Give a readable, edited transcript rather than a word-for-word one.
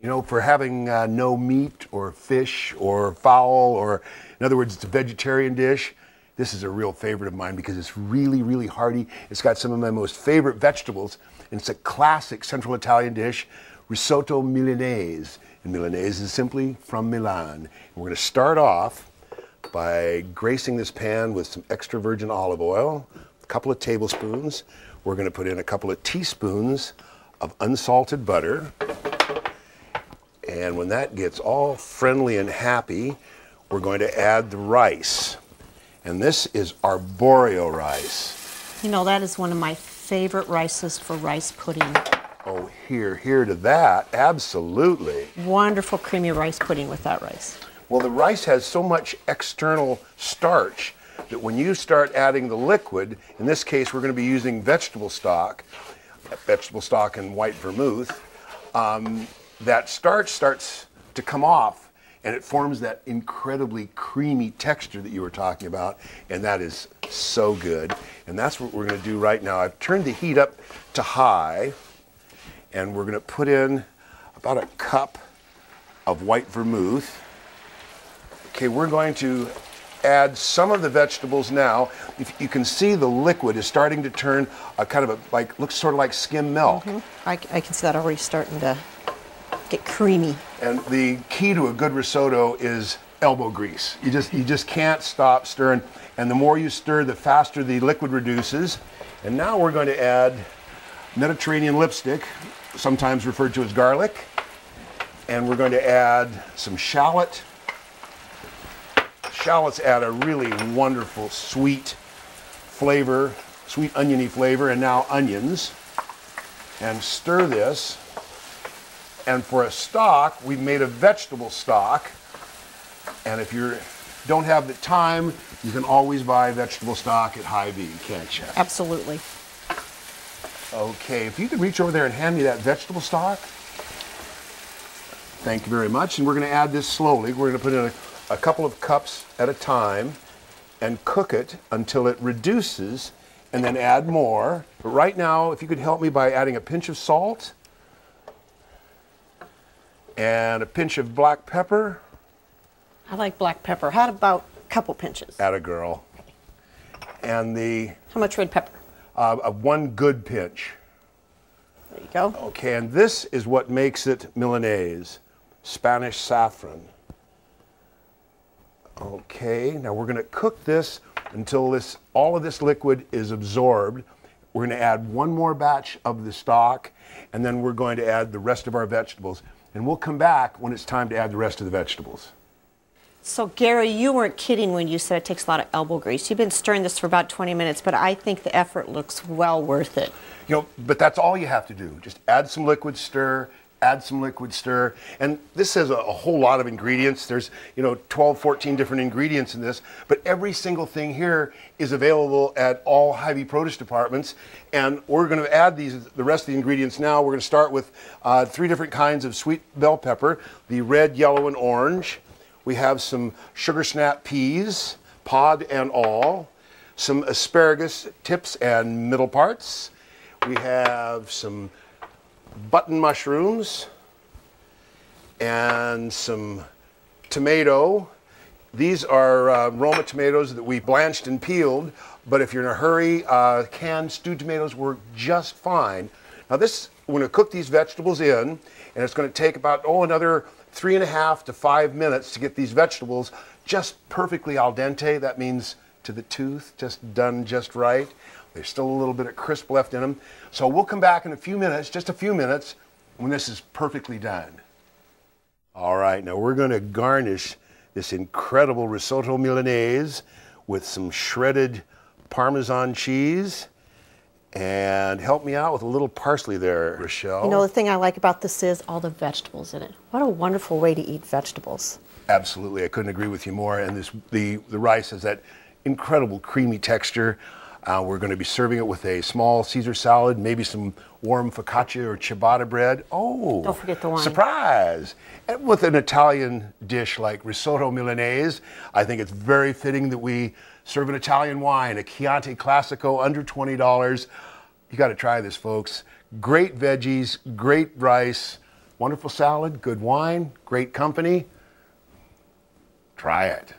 You know, for having no meat or fish or fowl, or in other words, it's a vegetarian dish, this is a real favorite of mine because it's really, really hearty. It's got some of my most favorite vegetables, and it's a classic Central Italian dish, Risotto Milanese. And Milanese is simply from Milan. And we're going to start off by gracing this pan with some extra virgin olive oil, a couple of tablespoons. We're going to put in a couple of teaspoons of unsalted butter. And when that gets all friendly and happy, we're going to add the rice. And this is arborio rice. You know, that is one of my favorite rices for rice pudding. Oh, here to that, absolutely. Wonderful creamy rice pudding with that rice. Well, the rice has so much external starch that when you start adding the liquid, in this case we're going to be using vegetable stock and white vermouth, that starch starts to come off and it forms that incredibly creamy texture that you were talking about, and that is so good. And that's what we're going to do right now. I've turned the heat up to high, and we're going to put in about a cup of white vermouth. Okay, we're going to add some of the vegetables now. If you can see, the liquid is starting to turn a kind of looks sort of like skim milk. I can see that already starting to get creamy. And the key to a good risotto is elbow grease. You just can't stop stirring. And the more you stir, the faster the liquid reduces. And now we're going to add Mediterranean lipstick, sometimes referred to as garlic. And we're going to add some shallot. Shallots add a really wonderful sweet flavor, sweet oniony flavor, and now onions. And stir this. And for a stock, we've made a vegetable stock. And if you don't have the time, you can always buy vegetable stock at Hy-Vee, can't you? Absolutely. Okay, if you could reach over there and hand me that vegetable stock. Thank you very much. And we're going to add this slowly. We're going to put in a couple of cups at a time and cook it until it reduces, and then add more. But right now, if you could help me by adding a pinch of salt and a pinch of black pepper. I like black pepper. How about a couple pinches? Atta girl. And how much red pepper? One good pinch. There you go. Okay, and this is what makes it Milanese, Spanish saffron. Okay, now we're going to cook this until all of this liquid is absorbed. We're going to add one more batch of the stock, and then we're going to add the rest of our vegetables. And we'll come back when it's time to add the rest of the vegetables. So Gary, you weren't kidding when you said it takes a lot of elbow grease. You've been stirring this for about 20 minutes, but I think the effort looks well worth it. You know, but that's all you have to do. Just add some liquid, stir, add some liquid, stir. And this has a whole lot of ingredients. There's, 12, 14 different ingredients in this, but every single thing here is available at all Hy-Vee produce departments. And we're going to add the rest of the ingredients now. We're going to start with 3 different kinds of sweet bell pepper, the red, yellow, and orange. We have some sugar snap peas, pod and all, some asparagus tips and middle parts. We have some button mushrooms and some tomato. These are Roma tomatoes that we blanched and peeled, but if you're in a hurry, canned stewed tomatoes work just fine. Now we're going to cook these vegetables in, and it's going to take about, another 3.5 to 5 minutes to get these vegetables just perfectly al dente. That means to the tooth, just done just right. There's still a little bit of crisp left in them. So we'll come back in a few minutes, just a few minutes, when this is perfectly done. All right, now we're going to garnish this incredible risotto Milanese with some shredded Parmesan cheese. And help me out with a little parsley there, Rochelle. You know, the thing I like about this is all the vegetables in it. What a wonderful way to eat vegetables. Absolutely, I couldn't agree with you more. And the rice has that incredible creamy texture. We're going to be serving it with a small Caesar salad, maybe some warm focaccia or ciabatta bread. Oh, don't forget the wine. Surprise! And with an Italian dish like risotto Milanese, I think it's very fitting that we serve an Italian wine, a Chianti Classico, under $20. You got to try this, folks. Great veggies, great rice, Wonderful salad, good wine, great company. Try it.